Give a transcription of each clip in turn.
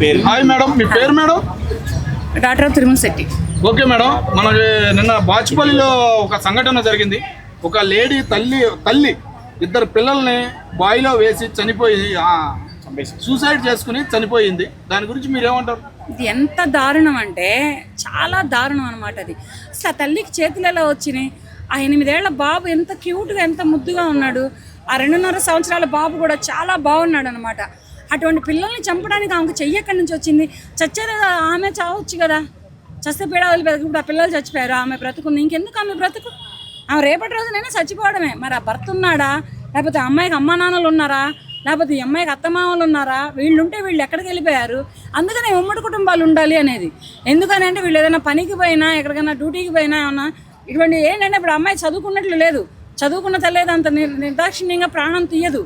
పేరు? Hi madam, మీ పేరు madam? Doctor Tirumala Shetty. Okay madam, మనకి నిన్న బాచుపల్లిలో ఒక సంఘటన జరిగింది. ఒక లేడీ తల్లి ఇద్దరు పిల్లల్ని బావిలో వేసి చనిపోయి సూసైడ్ చేసుకుని చనిపోయింది. దాని గురించి మీరేమంటారు? ఇది ఎంత దారుణం అంటే చాలా దారుణం అనమాట. అది అసలు ఆ తల్లికి చేతులు ఎలా వచ్చినాయి? ఆ 8 ఏళ్ల బాబు ఎంత క్యూట్గా ఎంత ముద్దుగా ఉన్నాడు. ఆ 2.5 సంవత్సరాల బాబు కూడా చాలా బాగున్నాడు అనమాట. అటువంటి పిల్లల్ని చంపడానికి ఆమెకు చెయ్యి ఎక్కడి నుంచి వచ్చింది? చచ్చేది ఆమె చావచ్చు కదా, చస్తే పీడావలి బ్రతుకు. ఇప్పుడు ఆ పిల్లలు చచ్చిపోయారు, ఆమె బ్రతుకుంది. ఇంకెందుకు ఆమె బ్రతుకు? ఆమె రేపటి రోజునైనా చచ్చిపోవడమే. మరి ఆ భర్త ఉన్నాడా, లేకపోతే అమ్మాయికి అమ్మా నాన్నలు ఉన్నారా, లేకపోతే ఈ అమ్మాయికి అత్తమామలు ఉన్నారా? వీళ్ళుంటే వీళ్ళు ఎక్కడికి వెళ్ళిపోయారు? అందుకనే ఉమ్మడి కుటుంబాలు ఉండాలి అనేది. ఎందుకని అంటే వీళ్ళు ఏదైనా పనికి పోయినా, ఎక్కడికైనా డ్యూటీకి పోయినా ఏమన్నా ఇటువంటి ఏంటంటే ఇప్పుడు అమ్మాయి చదువుకున్నట్లు లేదు. చదువుకున్న తల్లేదు అంత నిర్దాక్షిణ్యంగా ప్రాణం తీయదు.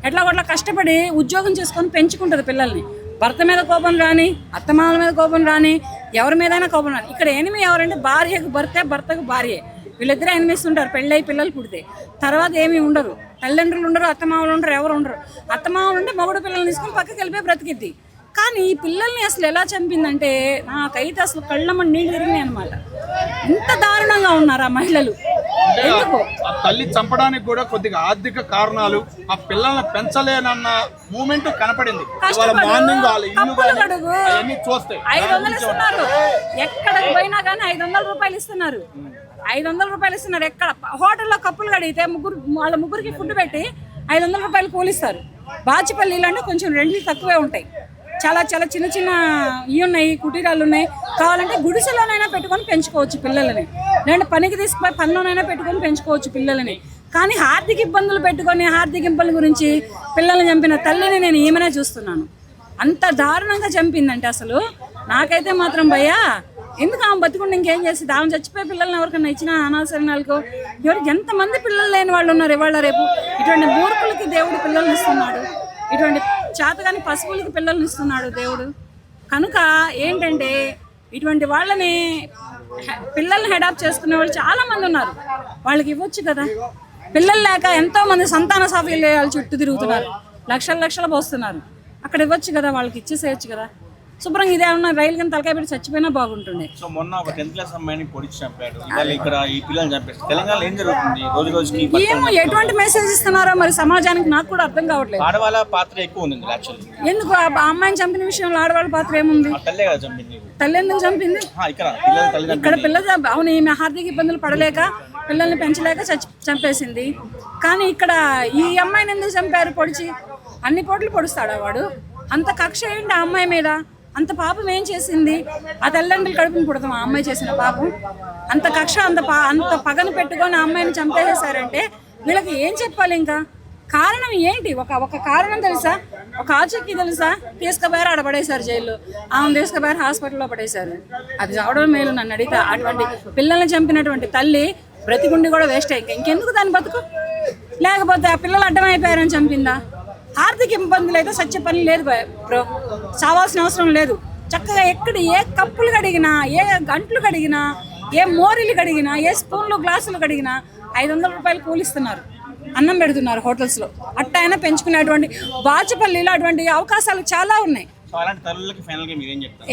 ఎట్లా కొట్లా కష్టపడి ఉద్యోగం చేసుకొని పెంచుకుంటుంది పిల్లల్ని. భర్త మీద కోపం రాని, అత్తమామల మీద కోపం రాని, ఎవరి మీదైనా కోపం రాని. ఇక్కడ ఎనిమి ఎవరంటే భార్యకు భర్తే, భర్తకు భార్యే. వీళ్ళిద్దరే ఎనిమిస్తుంటారు పెళ్ళై పిల్లలు పుడితే. తర్వాత ఏమీ ఉండరు, తల్లిదండ్రులు ఉండరు, అత్తమామలు ఉండరు, ఎవరు ఉండరు. అత్తమామలు ఉంటే మగడు పిల్లల్ని తీసుకొని పక్కకి వెళ్ళిపోయి బ్రతికిద్ది. కానీ ఈ పిల్లల్ని అసలు ఎలా చంపిందంటే నాకైతే అసలు కళ్ళమ్మ నీళ్ళు తిరిగినాయి అనమాట. ఇంత దారుణంగా ఉన్నారు ఆ మహిళలు. ఎందుకు ఆ తల్లి చంపడానికి కూడా కొద్దిగా ఆర్థిక కారణాలు, ఆ పిల్లల్ని పెంచలేనన్న మూమెంట్ కనపడింది. మార్నింగ్ అవన్నీ చూస్తే 500 ఇస్తున్నారు. ఎక్కడికి పోయినా కానీ 500 రూపాయలు ఇస్తున్నారు. 500 రూపాయలు ఇస్తున్నారు. ఎక్కడ హోటల్లో కప్పులు కడిగితే వాళ్ళ ముగ్గురికి ఫుడ్ పెట్టి 500 రూపాయలు కూలిస్తారు. బాచిపల్లిలో అంటే కొంచెం రెంట్లు తక్కువే ఉంటాయి. చాలా చాలా చిన్న చిన్న ఇవి ఉన్నాయి, కుటీరాలు ఉన్నాయి. కావాలంటే గుడిసెలోనైనా పెట్టుకొని పెంచుకోవచ్చు పిల్లలని, లేదంటే పనికి తీసుకుపోయి పనిలోనైనా పెట్టుకొని పెంచుకోవచ్చు పిల్లలని. కానీ ఆర్థిక ఇబ్బందులు పెట్టుకొని ఆర్థిక ఇబ్బందుల గురించి పిల్లల్ని చంపిన తల్లిని నేను ఏమైనా చూస్తున్నాను. అంత దారుణంగా చంపిందంటే అసలు నాకైతే మాత్రం భయ్యా, ఎందుకు ఆమె బతుకుండా ఇంకేం చేసింది? ఆమె చచ్చిపోయే పిల్లల్ని ఎవరికన్నా ఇచ్చిన అనాథశరణాలకు ఎవరికి ఎంతమంది పిల్లలు లేని వాళ్ళు ఉన్నారు ఇవాళ రేపు. ఇటువంటి మూర్ఖులకి దేవుడు పిల్లల్ని ఇస్తున్నాడు, ఇటువంటి చేతగాని పశువులకి పిల్లల్ని ఇస్తున్నాడు దేవుడు. కనుక ఏంటంటే ఇటువంటి వాళ్ళని పిల్లల్ని హెడాప్ చేసుకునే వాళ్ళు చాలామంది ఉన్నారు. వాళ్ళకి ఇవ్వచ్చు కదా. పిల్లలు లేక ఎంతోమంది సంతాన సాఫల్యాల చుట్టూ తిరుగుతున్నారు, లక్షలు పోస్తున్నారు. అక్కడ ఇవ్వచ్చు కదా, వాళ్ళకి ఇచ్చేసేయచ్చు కదా. శుభ్రంగా ఇదే ఉన్న రైలు కానీ తలకాయ పెట్టి చచ్చిపోయినా బాగుంటుండే. సో మొన్న ఒక 10th క్లాస్ అమ్మాయిని పొడిచి చంపాడు. ఇవాళ ఇక్కడ ఈ పిల్లల్ని చంపేస్తారు. తెలంగాణలో ఏం జరుగుతుంది? రోజుకి ఏమో ఎటువంటి మెసేజ్ ఇస్తున్నారో మరి సమాజానికి నాకు కూడా అర్థం కావట్లేదు. ఆడవాళ్ళ పాత్ర ఎక్కువ ఉంది యాక్చువల్లీ. ఎందుకు ఆ అమ్మాయిని చంపిన విషయంలో ఆడవాళ్ళ పాత్ర ఏముంది? తల్లే కదా చంపింది. తల్లి ఎందుకు చంపింది? ఇక్కడ పిల్లలు అవును, ఈమె ఆర్థిక ఇబ్బందులు పడలేక పిల్లల్ని పెంచలేక చంపేసింది. కానీ ఇక్కడ ఈ అమ్మాయిని ఎందుకు చంపారు పొడిచి? అన్ని పోట్లు పొడుస్తాడా వాడు? అంత కక్ష ఏంటి ఆ అమ్మాయి మీద? అంత పాపం ఏం చేసింది? ఆ తల్లిదండ్రులు కడుపుని పుడతాం ఆ అమ్మాయి చేసిన పాపం. అంత కక్ష అంత పగను పెట్టుకొని ఆ అమ్మాయిని చంపేసేసారంటే వీళ్ళకి ఏం చెప్పాలి? ఇంకా కారణం ఏంటి? ఒక కారణం తెలుసా? ఒక ఆచూకీ తెలుసా? తీసుకుపోయారు, ఆడ పడేశారు జైల్లో. ఆమె తీసుకుపోయారు, హాస్పిటల్లో పడేశారు. అది చావడం మేలు నన్ను అడిగితే. అటువంటి పిల్లల్ని చంపినటువంటి తల్లి బ్రతికుండి కూడా వేస్ట్ అయ్యి ఇంకెందుకు దాని బతుకు? లేకపోతే ఆ పిల్లలు అడ్డమైపోయారని చంపిందా? ఆర్థిక ఇబ్బందులు అయితే సత్య పని లేదు బ్రో, చావాల్సిన అవసరం లేదు. చక్కగా ఎక్కడ ఏ కప్పులు కడిగినా, ఏ గంటలు కడిగినా, ఏ మోరీలు కడిగినా, ఏ స్పూన్లు గ్లాసులు కడిగినా 500 రూపాయలు కూలిస్తున్నారు, అన్నం పెడుతున్నారు హోటల్స్లో. అట్ట అయినా పెంచుకునేటువంటి బాచుపల్లిలో అటువంటి అవకాశాలు చాలా ఉన్నాయి.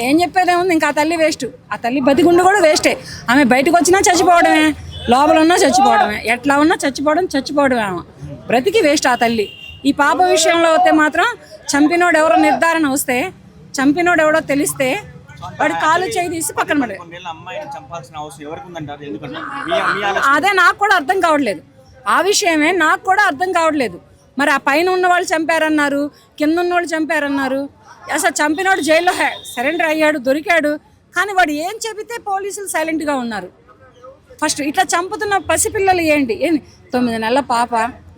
ఏం చెప్పేదే ఉంది? ఇంకా ఆ తల్లి వేస్ట్. ఆ తల్లి బతికుండి కూడా వేస్టే. ఆమె బయటకు వచ్చినా చచ్చిపోవడమే, లోపల ఉన్నా చచ్చిపోవడమే, ఎట్లా ఉన్నా చచ్చిపోవడమే. ఆమె బ్రతికి వేస్ట్ ఆ తల్లి. ఈ పాప విషయంలో అయితే మాత్రం చంపినోడు ఎవరో నిర్ధారణ వస్తే, చంపినోడు ఎవడో తెలిస్తే వాడి కాలు చేయి తీసి పక్కన పడే. అదే నాకు కూడా అర్థం కావట్లేదు. ఆ విషయమే నాకు కూడా అర్థం కావట్లేదు. మరి ఆ పైన ఉన్న వాళ్ళు చంపారన్నారు, కింద ఉన్న వాళ్ళు చంపారన్నారు. అసలు చంపినోడు జైల్లో సరెండర్ అయ్యాడు, దొరికాడు. కానీ వాడు ఏం చెబితే పోలీసులు సైలెంట్గా ఉన్నారు. ఫస్ట్ ఇట్లా చంపుతున్న పసిపిల్లలు ఏంటి? 9 నెలల పాప,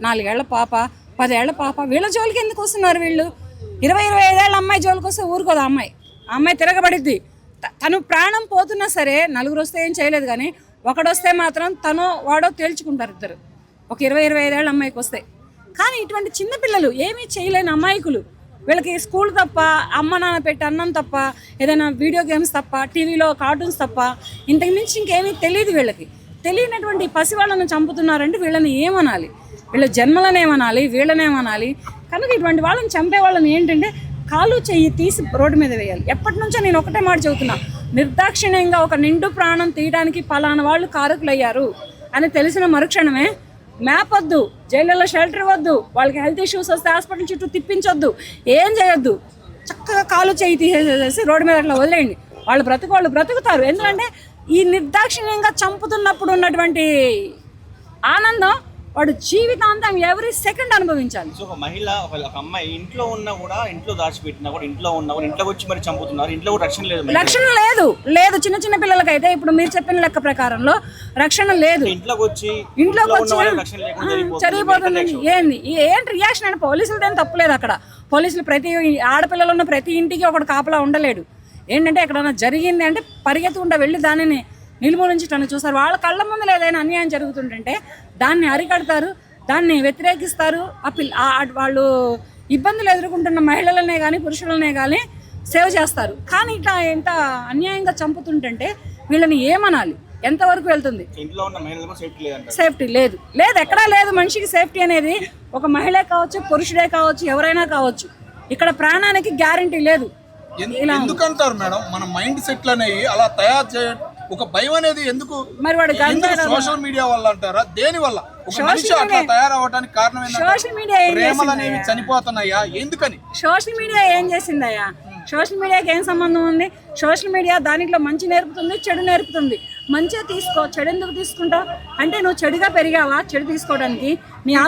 4 ఏళ్ల పాప, 10 ఏళ్ల పాప, వీళ్ళ జోలికి ఎందుకు వస్తున్నారు వీళ్ళు? 20-25 ఏళ్ళ అమ్మాయి జోలికి వస్తే ఊరుకోదు ఆ అమ్మాయి తిరగబడిద్ది. తను ప్రాణం పోతున్నా సరే నలుగురు వస్తే ఏం చేయలేదు, కానీ ఒకడొస్తే మాత్రం తను వాడో తేల్చుకుంటారు ఇద్దరు. ఒక 20-25 ఏళ్ళ అమ్మాయికి వస్తే. కానీ ఇటువంటి చిన్నపిల్లలు ఏమీ చేయలేని అమాయకులు, వీళ్ళకి స్కూల్ తప్ప, అమ్మ నాన్న పెట్టి అన్నం తప్ప, ఏదైనా వీడియో గేమ్స్ తప్ప, టీవీలో కార్టూన్స్ తప్ప ఇంతకు మించి ఇంకేమీ తెలియదు వీళ్ళకి. తెలియనటువంటి పసి వాళ్ళని చంపుతున్నారంటే వీళ్ళని ఏమనాలి? వీళ్ళ జన్మలనేమనాలి, వీళ్ళనేమనాలి? కనుక ఇటువంటి వాళ్ళని చంపే వాళ్ళని ఏంటంటే కాలు చెయ్యి తీసి రోడ్డు మీద వేయాలి. ఎప్పటి నుంచో నేను ఒకటే మాట చెబుతున్నా, నిర్దాక్షిణ్యంగా ఒక నిండు ప్రాణం తీయడానికి పలానా వాళ్ళు కారకులయ్యారు అని తెలిసిన మరుక్షణమే మ్యాప్ వద్దు, జైళ్ళలో షెల్టర్ వద్దు, వాళ్ళకి హెల్త్ ఇష్యూస్ వస్తే హాస్పిటల్ చుట్టూ తిప్పించొద్దు, ఏం చేయొద్దు, చక్కగా కాలు చేయి తీసేసేసి రోడ్డు మీద అట్లా వదిలేయండి. వాళ్ళు బ్రతుకుతారు. ఎందుకంటే ఈ నిర్దాక్షిణ్యంగా చంపుతున్నప్పుడు ఉన్నటువంటి ఆనందం వాడు జీవితాంతం ఎవ్రీ సెకండ్ అనుభవించాలి. సో ఒక మహిళ ఒక అమ్మాయి ఇంట్లో ఉన్నా కూడా, ఇంట్లో దాచిపెట్టినా కూడా, ఇంట్లో ఉన్నా కూడా ఇంట్లోకి వచ్చి మరి చంపుతున్నారు. ఇంట్లో కూడా రక్షణ లేదు. రక్షణ లేదు చిన్న పిల్లలకైతే ఇప్పుడు మీరు చెప్పిన లెక్క ప్రకారంలో రక్షణ లేదు. ఇంట్లోకి వచ్చి జరిగిపోతుంది. ఏంటి రియాక్షన్ అంటే పోలీసులదేం తప్పులేదు. అక్కడ పోలీసులు ప్రతి ఆడపిల్లలు ఉన్న ప్రతి ఇంటికి ఒకటి కాపలా ఉండలేడు. ఏంటంటే ఎక్కడైనా జరిగింది అంటే పరిగెత్తుకుంటూ వెళ్ళి దానిని నిర్మూలించడానికి చూస్తారు. వాళ్ళ కళ్ళ ముందు ఏదైనా అన్యాయం జరుగుతుంటే దాన్ని అరికడతారు, దాన్ని వ్యతిరేకిస్తారు. వాళ్ళు ఇబ్బందులు ఎదుర్కొంటున్న మహిళలనే కానీ పురుషులనే కానీ సేవ్ చేస్తారు. కానీ ఇట్లా ఎంత అన్యాయంగా చంపుతుంటే వీళ్ళని ఏమనాలి? ఎంతవరకు వెళ్తుంది? సేఫ్టీ లేదు, ఎక్కడా లేదు. మనిషికి సేఫ్టీ అనేది ఒక మహిళే కావచ్చు, పురుషుడే కావచ్చు, ఎవరైనా కావచ్చు. ఇక్కడ ప్రాణానికి గ్యారంటీ లేదు. ఎందుకంటారు మేడం మన మైండ్ సెట్లు అనేవి అలా తయారు చేయడం? ఒక భయం అనేది ఎందుకు? మరి వాడు సోషల్ మీడియా వల్ల అంటారా? దేని వల్ల ఒక మనిషి అట్లా తయారవడానికి కారణం ఏంటంటే సోషల్ మీడియా ప్రేమలు అనేవి చనిపోతున్నాయా? ఎందుకని సోషల్ మీడియా ఏం చేసిందయ్యా? సోషల్ మీడియాకి ఏం సంబంధం ఉంది? సోషల్ మీడియా దానిలో మంచి నేర్పుతుంది, చెడు నేర్పుతుంది. మంచిగా తీసుకో, చెడు ఎందుకు తీసుకుంటావు? అంటే నువ్వు చెడుగా పెరిగావా చెడు తీసుకోవడానికి? నీ